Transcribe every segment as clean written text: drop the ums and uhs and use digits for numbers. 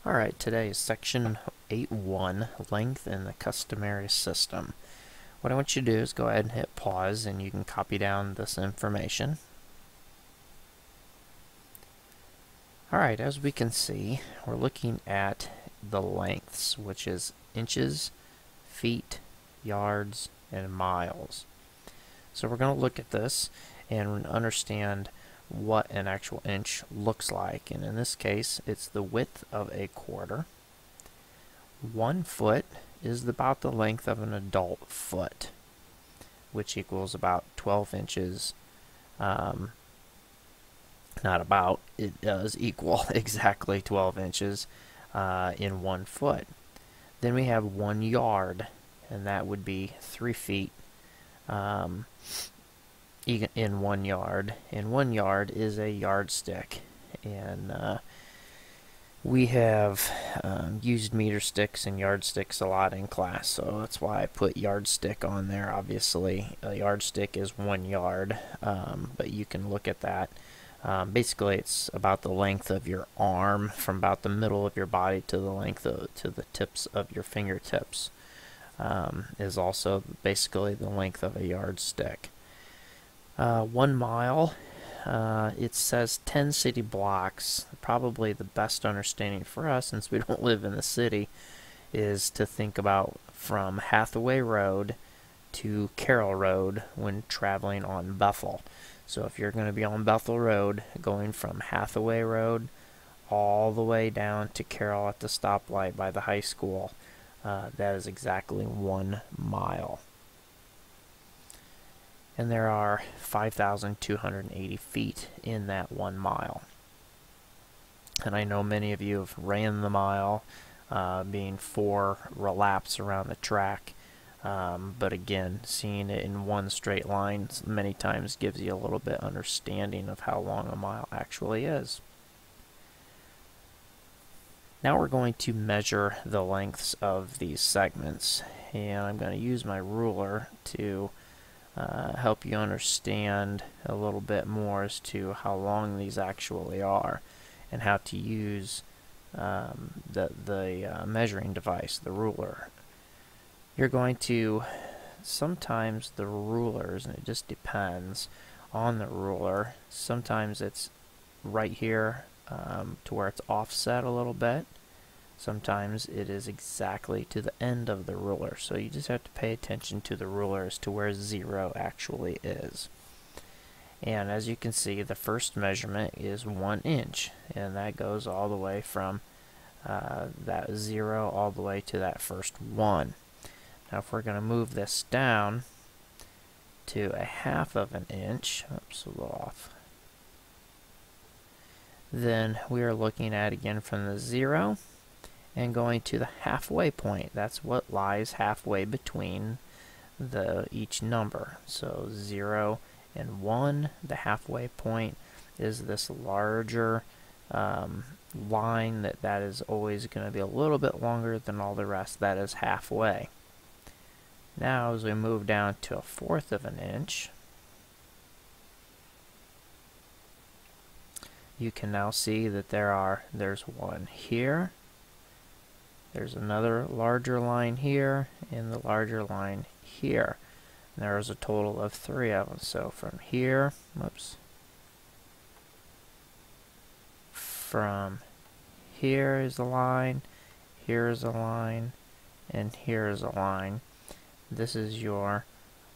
Alright, today is section 8.1, length in the customary system. What I want you to do is go ahead and hit pause and you can copy down this information. Alright, as we can see, we're looking at the lengths, which is inches, feet, yards, and miles. So we're going to look at this and understand what an actual inch looks like. And in this case, it's the width of a quarter. 1 foot is about the length of an adult foot, which equals about 12 inches. Not about, it does equal exactly 12 inches in 1 foot. Then we have 1 yard, and that would be 3 feet in 1 yard. And 1 yard is a yardstick. And we have used meter sticks and yardsticks a lot in class, so that's why I put yardstick on there. Obviously, a yardstick is 1 yard, but you can look at that. Basically, it's about the length of your arm from about the middle of your body to the length to the tips of your fingertips. Is also basically the length of a yardstick. 1 mile. It says 10 city blocks. Probably the best understanding for us, since we don't live in the city, is to think about from Hathaway Road to Carroll Road when traveling on Bethel. So if you're going to be on Bethel Road, going from Hathaway Road all the way down to Carroll at the stoplight by the high school, that is exactly 1 mile. And there are 5,280 feet in that 1 mile. And I know many of you have ran the mile, being 4 laps around the track. But again, seeing it in one straight line many times gives you a little bit understanding of how long a mile actually is. Now we're going to measure the lengths of these segments, and I'm going to use my ruler to help you understand a little bit more as to how long these actually are and how to use the measuring device, the ruler. You're going to, sometimes the rulers, and it just depends on the ruler, sometimes it's right here to where it's offset a little bit. Sometimes it is exactly to the end of the ruler, so you just have to pay attention to the ruler as to where 0 actually is. And as you can see, the first measurement is 1 inch, and that goes all the way from that 0 all the way to that first 1. Now if we're going to move this down to a 1/2 of an inch, oops, a little off, then we are looking at, again, from the 0 and going to the halfway point. That's what lies halfway between each number. So 0 and 1, the halfway point is this larger line that is always going to be a little bit longer than all the rest. That is halfway. Now as we move down to a 1/4 of an inch, you can now see that there's 1 here, there's another larger line here, and the larger line here. And there's a total of 3 of them. So from here, from here is a line, here is a line, and here is a line. This is your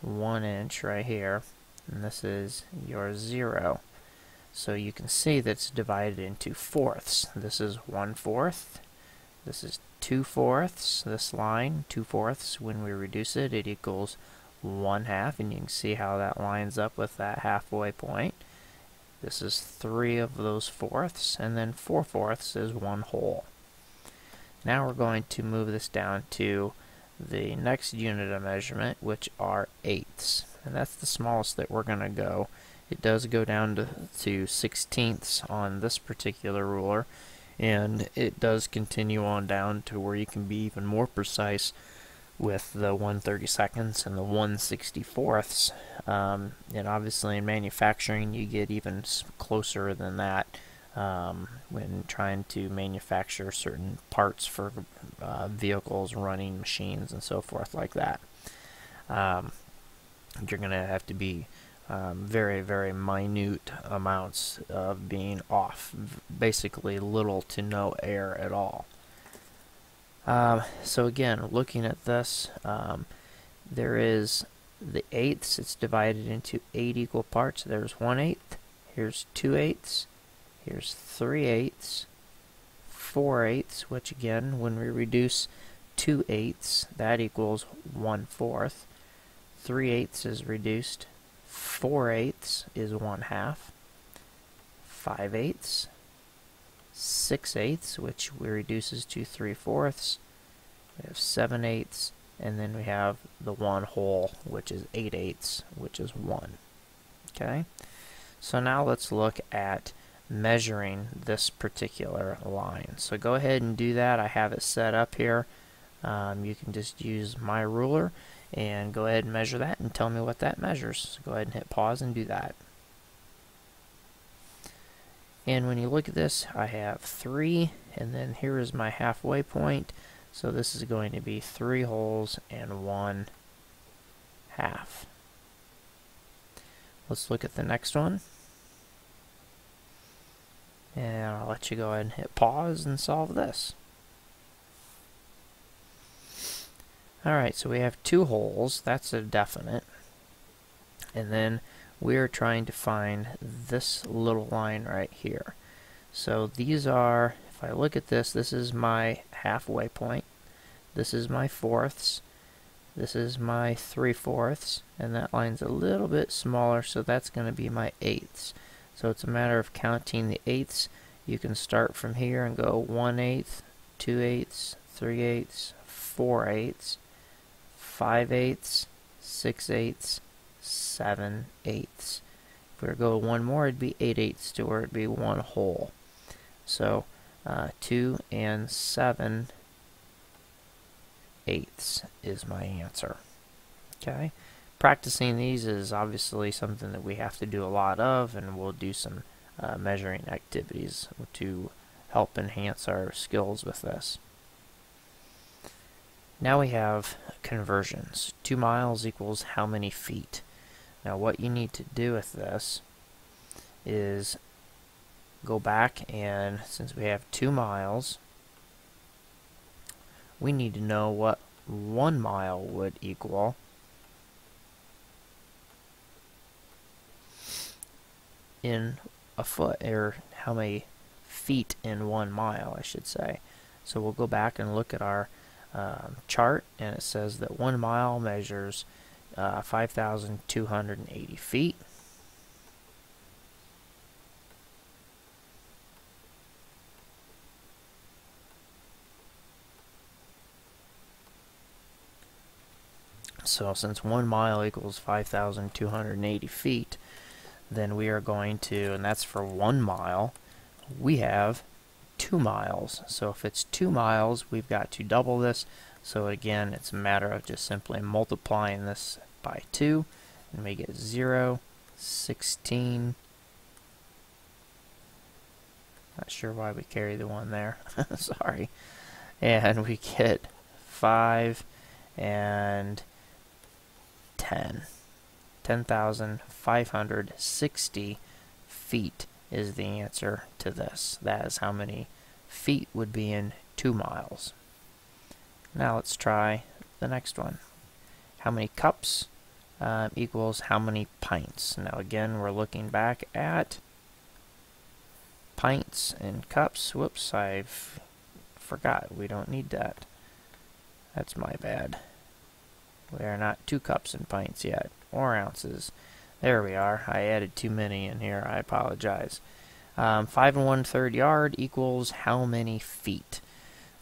1 inch right here, and this is your 0. So you can see that it's divided into fourths. This is 1/4. This is 2/4. This line, 2/4. When we reduce it, it equals 1/2, and you can see how that lines up with that halfway point. This is 3 of those fourths, and then 4/4 is 1 whole. Now we're going to move this down to the next unit of measurement, which are eighths, and that's the smallest that we're going to go. It does go down to 16ths on this particular ruler, and it does continue on down to where you can be even more precise with the 1/32 and the 1/64. And obviously in manufacturing you get even closer than that when trying to manufacture certain parts for vehicles, running machines, and so forth like that. You're going to have to be very, very minute amounts of being off, basically little to no air at all. So again, looking at this, there is the eighths. It's divided into 8 equal parts. There's 1/8, here's 2/8, here's 3/8, 4/8, which again, when we reduce 2/8, that equals 1/4. 3/8 is reduced, 4/8 is 1/2, 5/8, 6/8, which reduces to 3/4. We have 7/8, and then we have the 1 whole, which is 8/8, which is 1. Okay, so now let's look at measuring this particular line. So go ahead and do that. I have it set up here. You can just use my ruler and go ahead and measure that and tell me what that measures. So go ahead and hit pause and do that. And when you look at this, I have 3, and then here is my halfway point. So this is going to be 3 holes and 1/2. Let's look at the next one. And I'll let you go ahead and hit pause and solve this. Alright, so we have 2 holes. That's a definite. And then we're trying to find this little line right here. So these are, if I look at this, this is my halfway point. This is my fourths. This is my 3/4, and that line's a little bit smaller, so that's going to be my eighths. So it's a matter of counting the eighths. You can start from here and go 1/8, 2/8, 3/8, 4/8, 5/8, 6/8, 7/8. If we were to go one more, it'd be 8/8 to where it'd be 1 whole. So 2 and 7/8 is my answer. Okay, practicing these is obviously something that we have to do a lot of, and we'll do some measuring activities to help enhance our skills with this. Now we have conversions. 2 miles equals how many feet? Now what you need to do with this is go back, and since we have 2 miles, we need to know what 1 mile would equal. In a foot, or how many feet in 1 mile, I should say. So we'll go back and look at our chart, and it says that 1 mile measures 5,280 feet. So since 1 mile equals 5,280 feet, then we are going to, and that's for 1 mile, we have 2 miles. So if it's 2 miles, we've got to double this. So again, it's a matter of just simply multiplying this by 2, and we get 0, 16. Not sure why we carry the 1 there. Sorry. And we get 5 and 10. 10,560 feet is the answer to this. That is how many feet would be in 2 miles. Now let's try the next one. How many cups equals how many pints? Now again, we're looking back at pints and cups. Whoops, I forgot. We don't need that. That's my bad. We are not 2 cups and pints yet, or ounces. There we are. I added too many in here. I apologize. 5 1/3 yard equals how many feet?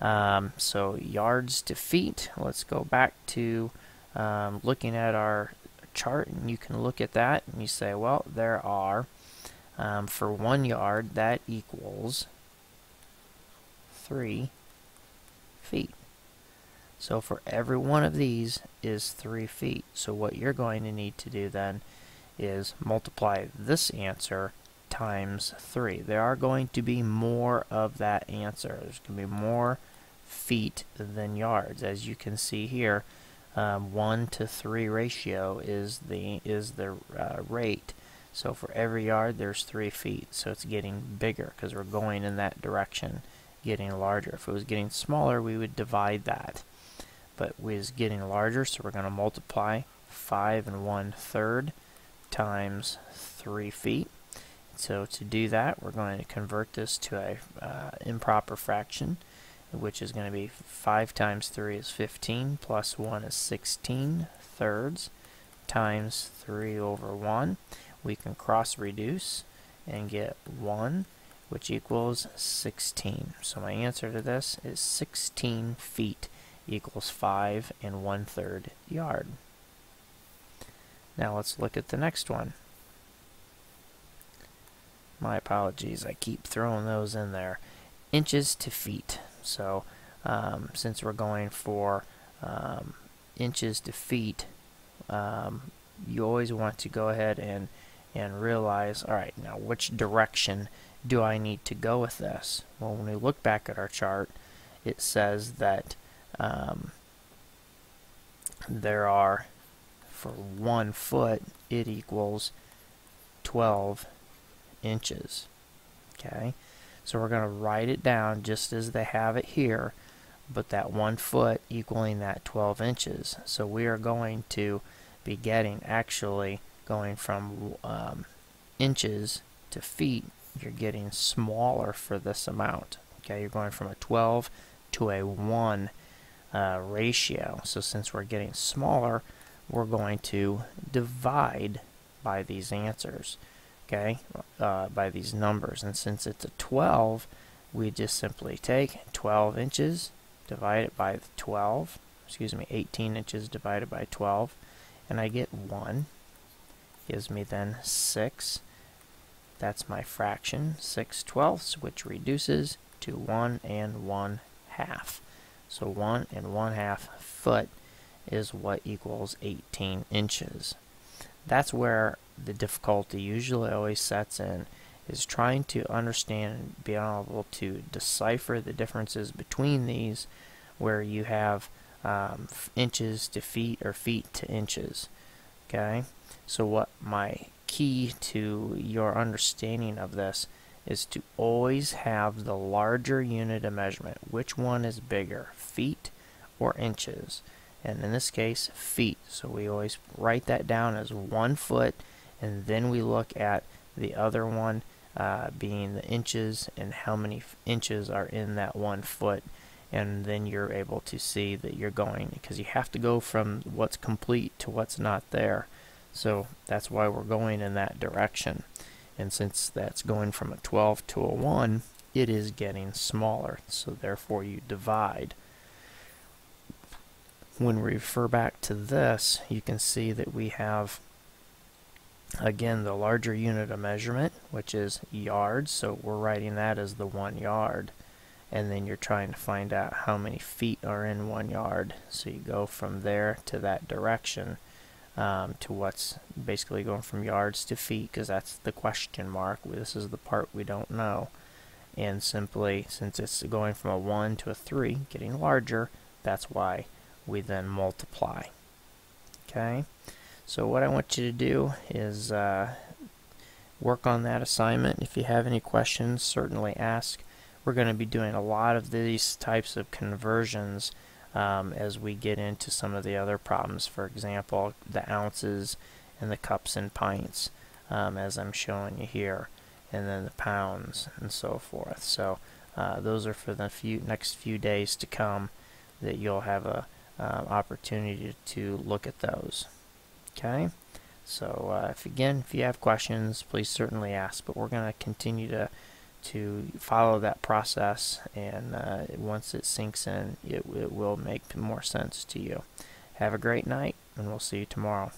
So yards to feet. Let's go back to looking at our chart, and you can look at that and you say, well, there are for 1 yard, that equals 3 feet. So for every one of these is 3 feet. So what you're going to need to do then is multiply this answer times 3. There are going to be more of that answer. There's going to be more feet than yards. As you can see here, 1 to 3 ratio is the rate. So for every yard there's 3 feet. So it's getting bigger because we're going in that direction, getting larger. If it was getting smaller, we would divide that. But it was getting larger, so we're going to multiply 5 1/3 times 3 feet. So to do that, we're going to convert this to a improper fraction, which is going to be 5 times 3 is 15, plus 1 is 16 thirds, times 3 over 1. We can cross reduce and get 1, which equals 16. So my answer to this is 16 feet equals 5 1/3 yard. Now let's look at the next one. My apologies, I keep throwing those in there. Inches to feet. So since we're going for inches to feet, you always want to go ahead and realize, alright, now which direction do I need to go with this? Well, when we look back at our chart, it says that there are, for 1 foot, it equals 12 inches. Okay, so we're going to write it down just as they have it here, but that 1 foot equaling that 12 inches. So we are going to be getting, actually going from inches to feet, you're getting smaller for this amount. Okay, you're going from a 12 to a 1 ratio. So since we're getting smaller, we're going to divide by these answers, okay, by these numbers. And since it's a 12, we just simply take 12 inches, divide it by 12, 18 inches divided by 12, and I get 1. Gives me then 6. That's my fraction, 6/12, which reduces to 1 1/2. So 1 1/2 foot is what equals 18 inches. That's where the difficulty usually always sets in, is trying to understand and be able to decipher the differences between these, where you have inches to feet or feet to inches. Okay, so what my key to your understanding of this is to always have the larger unit of measurement. Which one is bigger, feet or inches? And in this case, feet. So we always write that down as 1 foot, and then we look at the other one being the inches and how many inches are in that 1 foot, and then you're able to see that you're going, because you have to go from what's complete to what's not there. So that's why we're going in that direction. And since that's going from a 12 to a 1, it is getting smaller. So therefore you divide. When we refer back to this, you can see that we have, again, the larger unit of measurement, which is yards. So we're writing that as the 1 yard. And then you're trying to find out how many feet are in 1 yard. So you go from there to that direction, to what's basically going from yards to feet, because that's the question mark. This is the part we don't know. And simply, since it's going from a 1 to a 3, getting larger, that's why we then multiply. Okay, so what I want you to do is work on that assignment. If you have any questions, certainly ask. We're going to be doing a lot of these types of conversions as we get into some of the other problems. For example, the ounces and the cups and pints, as I'm showing you here, and then the pounds and so forth. So those are for the next few days to come, that you'll have a opportunity to look at those. Okay, so if you have questions, please certainly ask, but we're going to continue to follow that process, and once it sinks in, it will make more sense to you. Have a great night, and we'll see you tomorrow.